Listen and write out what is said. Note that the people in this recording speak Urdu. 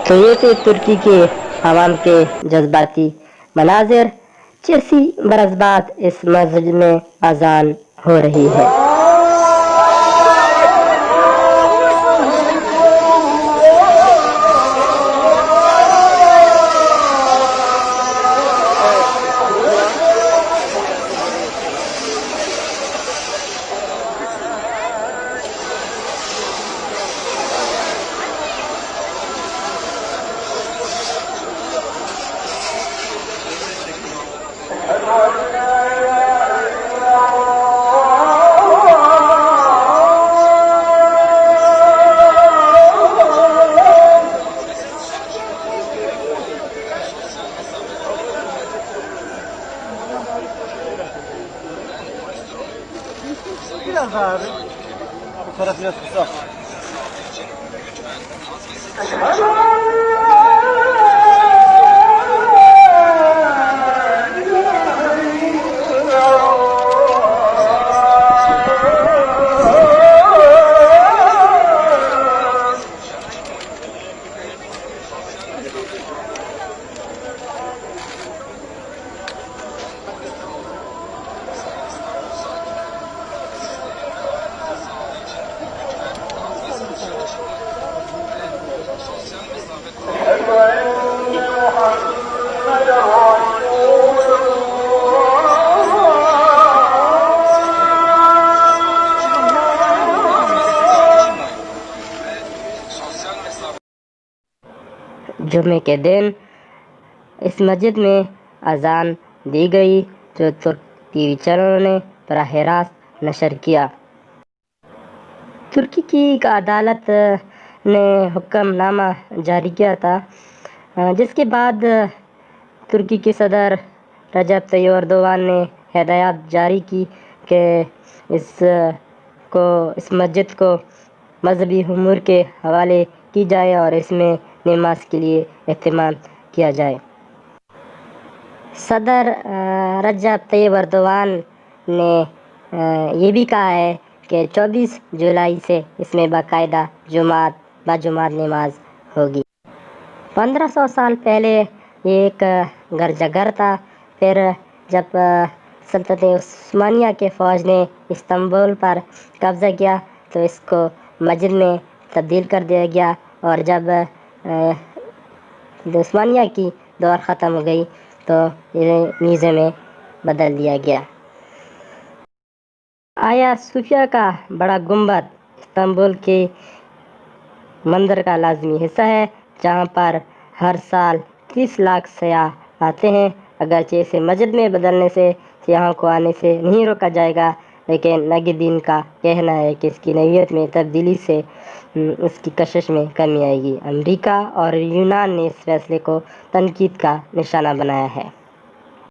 تو یہ تھے ترکی کے عوام کے جذباتی مناظر. 86 برس بعد اس مسجد میں اذان ہو رہی ہے. Biraz daha abi. Bu taraf biraz kısa. جمعے کے دن اس مسجد میں اذان دی گئی جو ترک ٹی وی چینلوں نے براہ راست نشر کیا. ترکی کی ایک عدالت نے حکم نامہ جاری کیا تھا جس کے بعد ترکی کے صدر رجب طیب ایردوان نے ہدایات جاری کی کہ اس مسجد کو مذہبی امور کے حوالے کی جائے اور اس میں نماز کے لیے اہتمام کیا جائے. صدر رجب طیب ایردوان نے یہ بھی کہا ہے کہ 24 جولائی سے اس میں باقاعدہ باجماعت نماز ہوگی. 1500 سال پہلے یہ ایک گرجا گھر تھا. پھر جب سلطنت عثمانیہ کے فوج نے استنبول پر قبضہ کیا تو اس کو مسجد میں تبدیل کر دیا گیا اور جب عثمانیہ کی دور ختم ہو گئی تو یہ میوزیم میں بدل دیا گیا. آیا صوفیہ کا بڑا گنبد استنبول کے مندر کا لازمی حصہ ہے جہاں پر ہر سال 30 لاکھ سیاح آتے ہیں. اگرچہ اسے مسجد میں بدلنے سے سیاحوں کو آنے سے نہیں روکا جائے گا لیکن ناقدین کا کہنا ہے کہ اس کی نوعیت میں تبدیلی سے اس کی کشش میں کمی آئے گی. امریکہ اور یونان نے اس فیصلے کو تنقید کا نشانہ بنایا ہے.